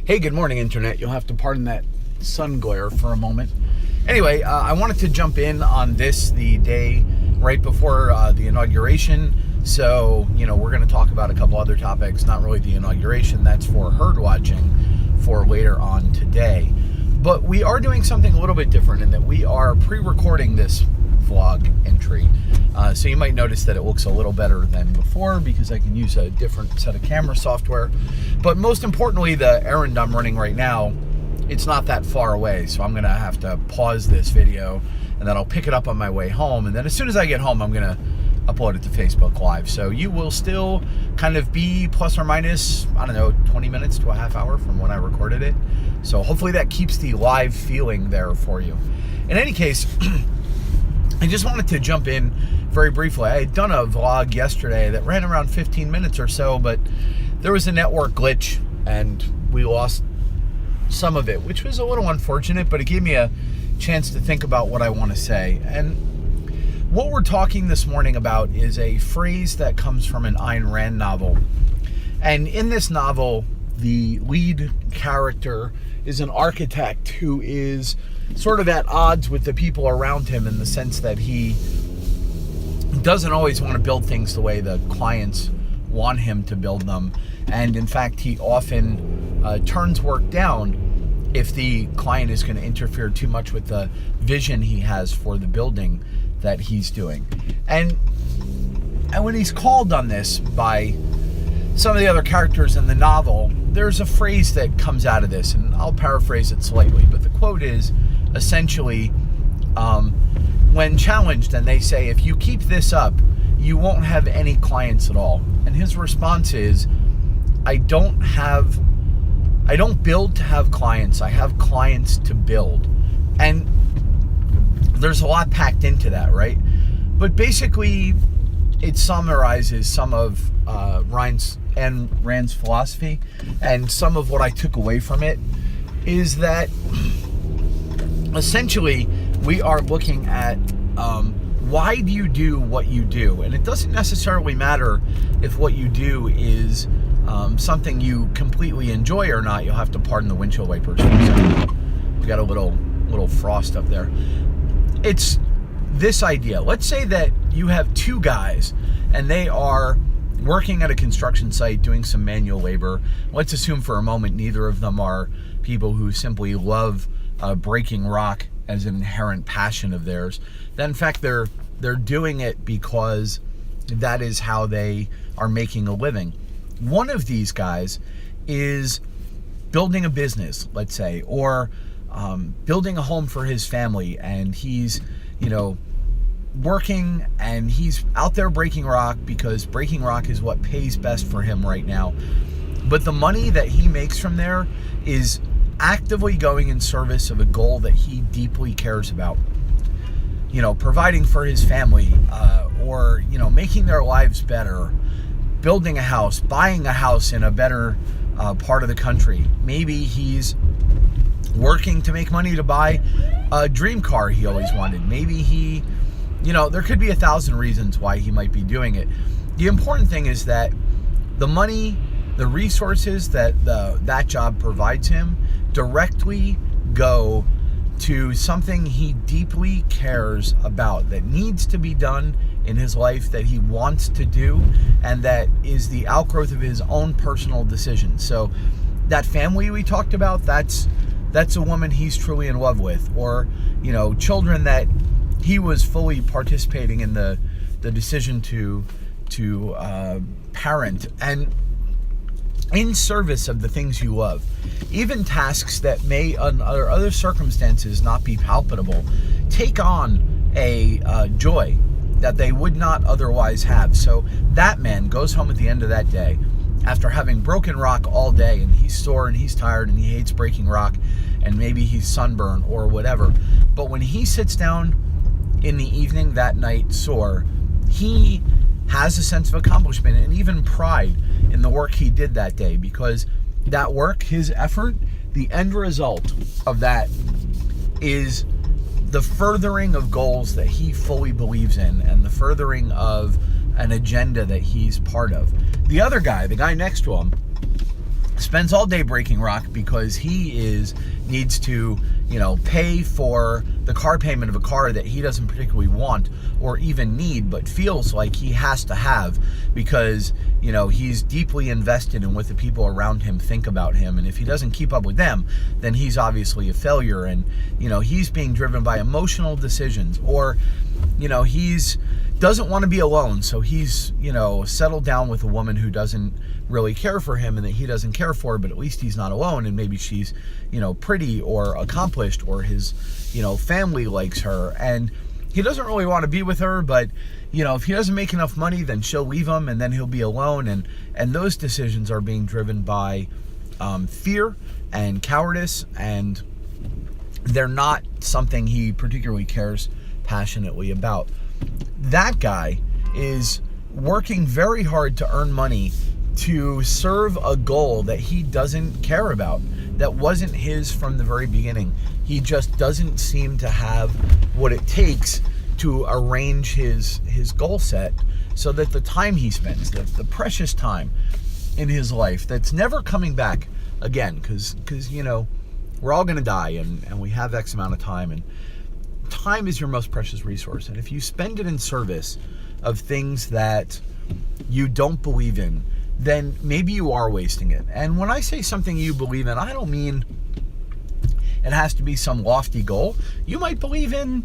Hey, good morning, Internet. You'll have to pardon that sun glare for a moment. Anyway, I wanted to jump in on this the day right before the inauguration. So, we're going to talk about a couple other topics, not really the inauguration. That's for herd watching for later on today. But we are doing something a little bit different in that we are pre-recording this vlog entry. So you might notice that it looks a little better than before because I can use a different set of camera software. But most importantly, the errand I'm running right now, it's not that far away. So I'm going to have to pause this video and then I'll pick it up on my way home. And then as soon as I get home, I'm going to upload it to Facebook Live. So you will still kind of be plus or minus, 20 minutes to a half hour from when I recorded it. So hopefully that keeps the live feeling there for you. In any case, I just wanted to jump in very briefly. I had done a vlog yesterday that ran around 15 minutes or so, but there was a network glitch and we lost some of it, which was a little unfortunate, but it gave me a chance to think about what I want to say. And what we're talking this morning about is a phrase that comes from an Ayn Rand novel. And in this novel, the lead character is an architect who is sort of at odds with the people around him in the sense that he doesn't always want to build things the way the clients want him to build them. And in fact, he often turns work down if the client is going to interfere too much with the vision he has for the building that he's doing. And when he's called on this by some of the other characters in the novel, there's a phrase that comes out of this, and I'll paraphrase it slightly, but the quote is essentially, when challenged and they say, if you keep this up, you won't have any clients at all. And his response is, I don't build to have clients, I have clients to build. And there's a lot packed into that, right? But basically, it summarizes some of Rand's philosophy, and some of what I took away from it is that essentially we are looking at why do you do what you do? And it doesn't necessarily matter if what you do is something you completely enjoy or not. You'll have to pardon the windshield wipers. We got a little frost up there. It's this idea. Let's say that you have two guys and they are working at a construction site doing some manual labor. Let's assume for a moment neither of them are people who simply love breaking rock as an inherent passion of theirs. That in fact they're doing it because that is how they are making a living. One of these guys is building a business, let's say, or building a home for his family, and he's working and he's out there breaking rock because breaking rock is what pays best for him right now. But the money that he makes from there is actively going in service of a goal that he deeply cares about. Providing for his family, or making their lives better, building a house, buying a house in a better part of the country. Maybe he's working to make money to buy a dream car he always wanted. Maybe he there could be 1,000 reasons why he might be doing it. The important thing is that the money, the resources that that job provides him directly go to something he deeply cares about, that needs to be done in his life, that he wants to do, and that is the outgrowth of his own personal decisions. So that family we talked about, that's a woman he's truly in love with, or children that he was fully participating in the decision to parent, and in service of the things you love. Even tasks that may under other circumstances not be palpable take on a joy that they would not otherwise have. So that man goes home at the end of that day after having broken rock all day, and he's sore and he's tired and he hates breaking rock, and maybe he's sunburned or whatever. But when he sits down in the evening that night sore, he has a sense of accomplishment and even pride in the work he did that day, because that work, his effort, the end result of that is the furthering of goals that he fully believes in and the furthering of an agenda that he's part of. The other guy, the guy next to him, spends all day breaking rock because he needs to, pay for the car payment of a car that he doesn't particularly want or even need, but feels like he has to have because, he's deeply invested in what the people around him think about him. And if he doesn't keep up with them, then he's obviously a failure. And, he's being driven by emotional decisions, or, he's doesn't want to be alone. So he's, settled down with a woman who doesn't really care for him and that he doesn't care for, but at least he's not alone. And maybe she's, pretty or accomplished, or his, family likes her. And he doesn't really want to be with her, but, if he doesn't make enough money, then she'll leave him and then he'll be alone. And those decisions are being driven by fear and cowardice, and they're not something he particularly cares passionately about. That guy is working very hard to earn money to serve a goal that he doesn't care about, that wasn't his from the very beginning. He just doesn't seem to have what it takes to arrange his goal set so that the time he spends, the precious time in his life that's never coming back again, because we're all going to die, and we have X amount of time, and time is your most precious resource. And if you spend it in service of things that you don't believe in, then maybe you are wasting it. And when I say something you believe in, I don't mean it has to be some lofty goal. You might believe in,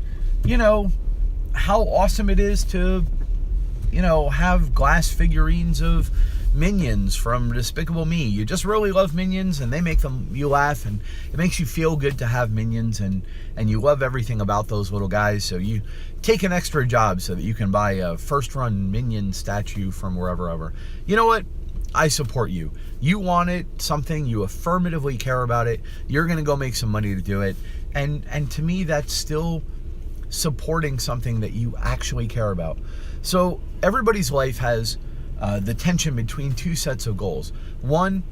how awesome it is to, have glass figurines of Minions from Despicable Me. You just really love Minions, and they make you laugh, and it makes you feel good to have Minions, and you love everything about those little guys, so you take an extra job so that you can buy a first-run Minion statue from wherever ever. You know what? I support you. You want it, something, you affirmatively care about it, you're going to go make some money to do it, and to me, that's still supporting something that you actually care about. So everybody's life has the tension between two sets of goals. One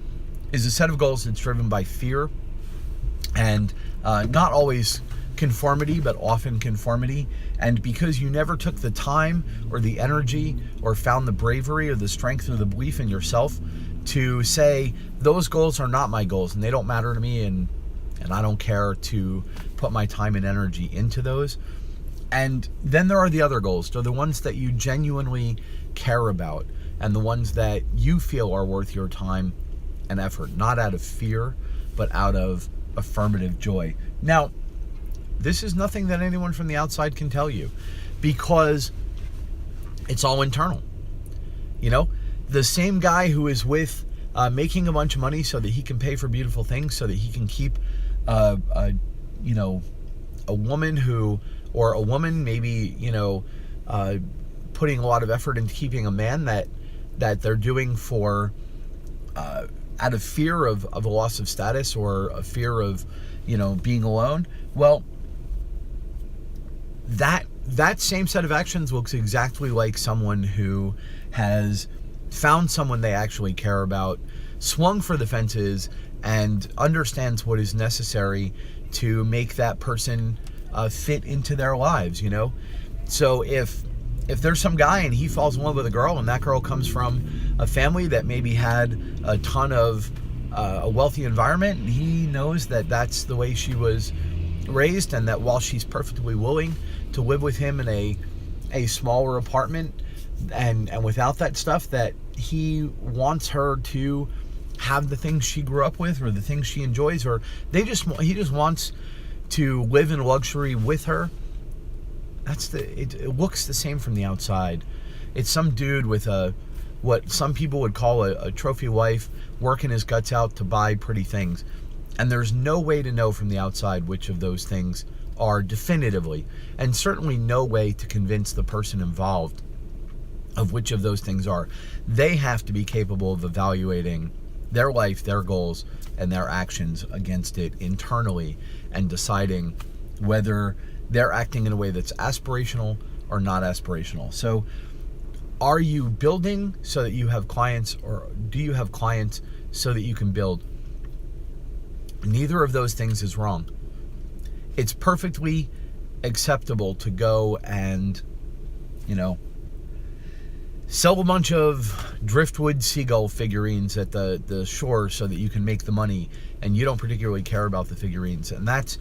is a set of goals that's driven by fear, and not always conformity, but often conformity. And because you never took the time or the energy or found the bravery or the strength or the belief in yourself to say, those goals are not my goals and they don't matter to me, and I don't care to put my time and energy into those. And then there are the other goals. They're the ones that you genuinely care about, and the ones that you feel are worth your time and effort, not out of fear, but out of affirmative joy. Now, this is nothing that anyone from the outside can tell you, because it's all internal. The same guy who is with making a bunch of money so that he can pay for beautiful things, so that he can keep a woman or a woman maybe, putting a lot of effort into keeping a man that they're doing for out of fear of a loss of status or a fear of, being alone. Well, that same set of actions looks exactly like someone who has found someone they actually care about, swung for the fences, and understands what is necessary to make that person fit into their lives, So if there's some guy and he falls in love with a girl, and that girl comes from a family that maybe had a ton of a wealthy environment, and he knows that that's the way she was raised, and that while she's perfectly willing to live with him in a smaller apartment and without that stuff, that he wants her to have the things she grew up with or the things she enjoys, or he just wants to live in luxury with her. It looks the same from the outside. It's some dude with what some people would call a trophy wife, working his guts out to buy pretty things. And there's no way to know from the outside which of those things are definitively, and certainly no way to convince the person involved of which of those things are. They have to be capable of evaluating their life, their goals, and their actions against it internally, and deciding whether they're acting in a way that's aspirational or not aspirational. So are you building so that you have clients, or do you have clients so that you can build? Neither of those things is wrong. It's perfectly acceptable to go and, sell a bunch of driftwood seagull figurines at the shore so that you can make the money, and you don't particularly care about the figurines. And that's,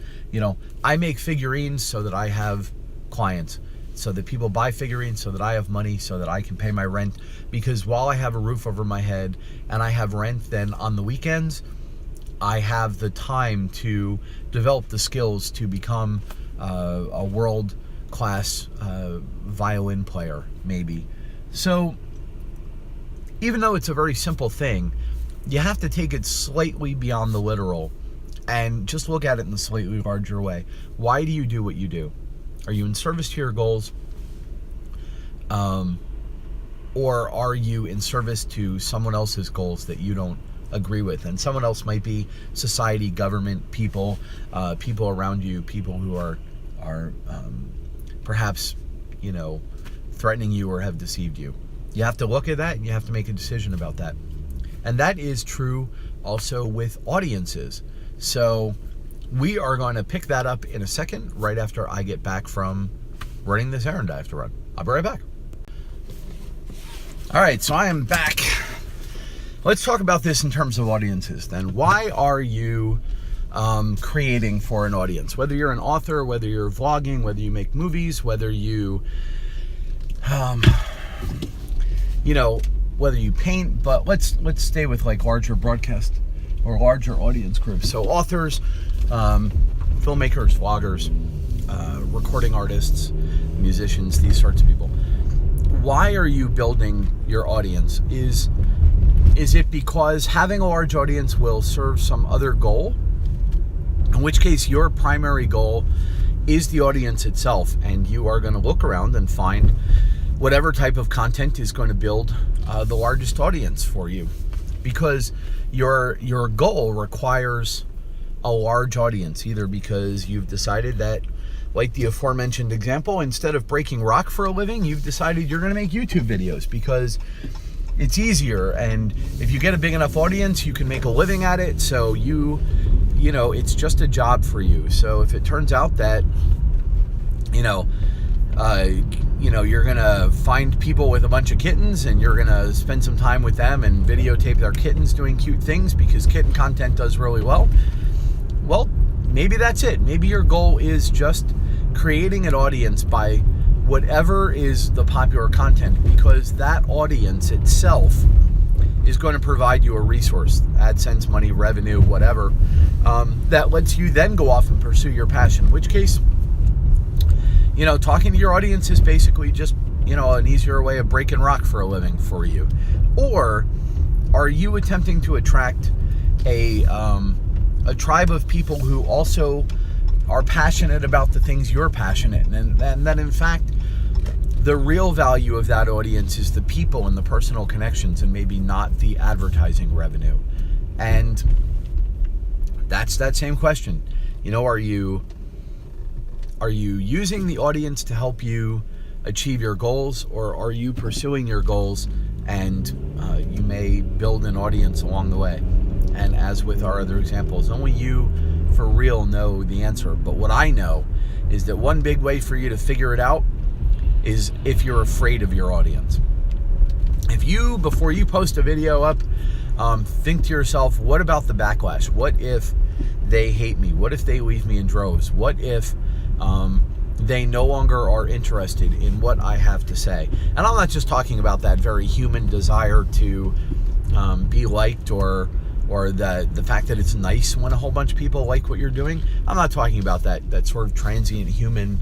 I make figurines so that I have clients, so that people buy figurines, so that I have money, so that I can pay my rent. Because while I have a roof over my head and I have rent, then on the weekends I have the time to develop the skills to become a world-class violin player, maybe. So even though it's a very simple thing, you have to take it slightly beyond the literal and just look at it in a slightly larger way. Why do you do what you do? Are you in service to your goals? Or are you in service to someone else's goals that you don't agree with? And someone else might be society, government, people around you, people who are perhaps, threatening you or have deceived you. You have to look at that and you have to make a decision about that. And that is true also with audiences. So we are going to pick that up in a second, right after I get back from running this errand I have to run. I'll be right back. All right, so I am back. Let's talk about this in terms of audiences then. Why are you creating for an audience? Whether you're an author, whether you're vlogging, whether you make movies, whether you whether you paint, but let's stay with like larger broadcast or larger audience groups. So authors, filmmakers, vloggers, recording artists, musicians, these sorts of people. Why are you building your audience? Is it because having a large audience will serve some other goal? In which case your primary goal is the audience itself, and you are going to look around and find whatever type of content is going to build the largest audience for you, because your goal requires a large audience, either because you've decided that, like the aforementioned example, instead of breaking rock for a living, you've decided you're going to make YouTube videos because it's easier, and if you get a big enough audience, you can make a living at it. So it's just a job for you. So if it turns out that you're gonna find people with a bunch of kittens and you're gonna spend some time with them and videotape their kittens doing cute things because kitten content does really well, maybe that's it. Maybe your goal is just creating an audience by whatever is the popular content, because that audience itself is going to provide you a resource, AdSense money, revenue, whatever, that lets you then go off and pursue your passion. In which case, talking to your audience is basically just, an easier way of breaking rock for a living for you. Or are you attempting to attract a tribe of people who also are passionate about the things you're passionate in, and that in fact the real value of that audience is the people and the personal connections, and maybe not the advertising revenue? And that's that same question. Are you using the audience to help you achieve your goals, or are you pursuing your goals and you may build an audience along the way? And as with our other examples, only you for real know the answer. But what I know is that one big way for you to figure it out is if you're afraid of your audience. If you, before you post a video up, think to yourself, what about the backlash? What if they hate me? What if they leave me in droves? What if they no longer are interested in what I have to say? And I'm not just talking about that very human desire to be liked, or the fact that it's nice when a whole bunch of people like what you're doing. I'm not talking about that sort of transient human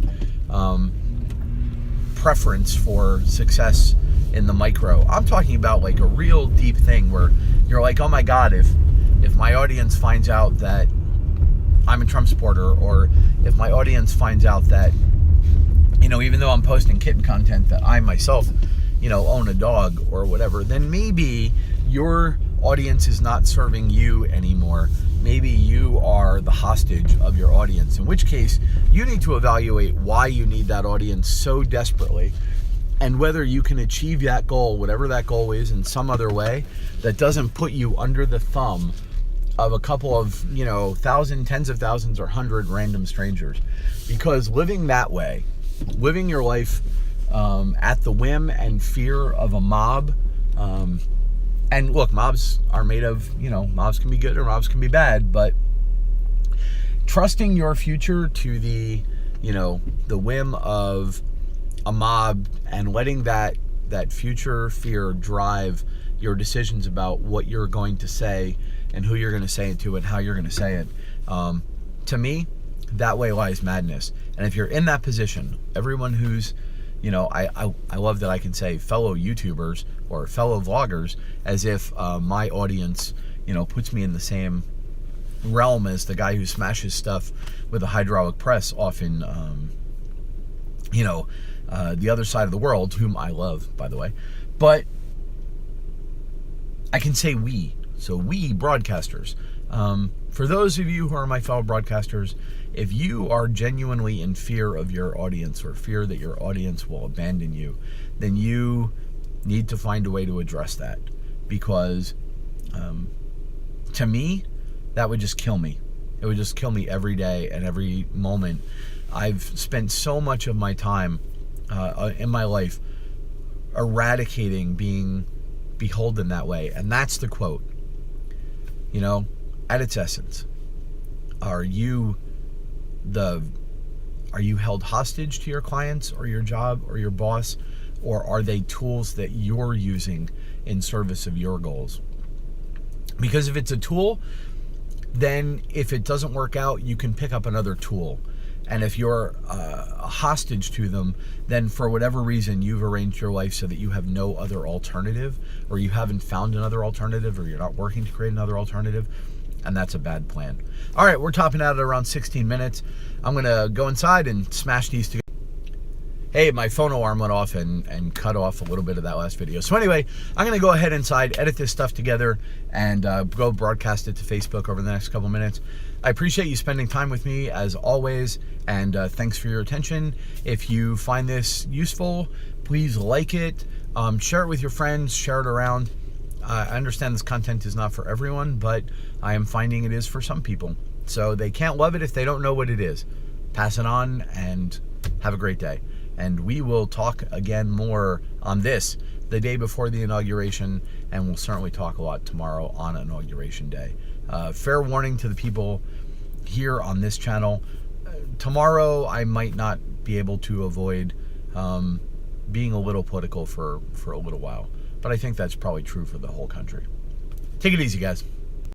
preference for success in the micro. I'm talking about like a real deep thing where you're like, oh my God, if my audience finds out that I'm a Trump supporter, or if my audience finds out that, even though I'm posting kitten content, that I myself, own a dog or whatever, then maybe your audience is not serving you anymore. Maybe you are the hostage of your audience, in which case you need to evaluate why you need that audience so desperately, and whether you can achieve that goal, whatever that goal is, in some other way that doesn't put you under the thumb of a couple of, thousand, tens of thousands, or 100 random strangers. Because living that way, living your life at the whim and fear of a mob. And look, mobs are made of, mobs can be good or mobs can be bad, but trusting your future to the whim of a mob and letting that future fear drive your decisions about what you're going to say and who you're going to say it to and how you're going to say it. To me, that way lies madness. And if you're in that position, everyone who's, I love that I can say fellow YouTubers or fellow vloggers as if my audience, puts me in the same realm as the guy who smashes stuff with a hydraulic press off in, the other side of the world, whom I love, by the way. But I can say we. So we broadcasters. For those of you who are my fellow broadcasters, if you are genuinely in fear of your audience or fear that your audience will abandon you, then you need to find a way to address that. Because to me, that would just kill me. It would just kill me every day and every moment. I've spent so much of my time in my life eradicating being beholden that way. And that's the quote. At its essence, are you held hostage to your clients or your job or your boss, or are they tools that you're using in service of your goals? Because if it's a tool, then if it doesn't work out, you can pick up another tool. And if you're a hostage to them, then for whatever reason, you've arranged your life so that you have no other alternative, or you haven't found another alternative, or you're not working to create another alternative, and that's a bad plan. All right, we're topping out at around 16 minutes. I'm going to go inside and smash these together. Hey, my phone alarm went off and cut off a little bit of that last video. So anyway, I'm going to go ahead inside, edit this stuff together, and go broadcast it to Facebook over the next couple minutes. I appreciate you spending time with me as always, and thanks for your attention. If you find this useful, please like it, share it with your friends, share it around. I understand this content is not for everyone, but I am finding it is for some people. So they can't love it if they don't know what it is. Pass it on and have a great day. And we will talk again more on this the day before the inauguration, and we'll certainly talk a lot tomorrow on Inauguration Day. Fair warning to the people here on this channel. Tomorrow I might not be able to avoid being a little political for a little while, but I think that's probably true for the whole country. Take it easy, guys.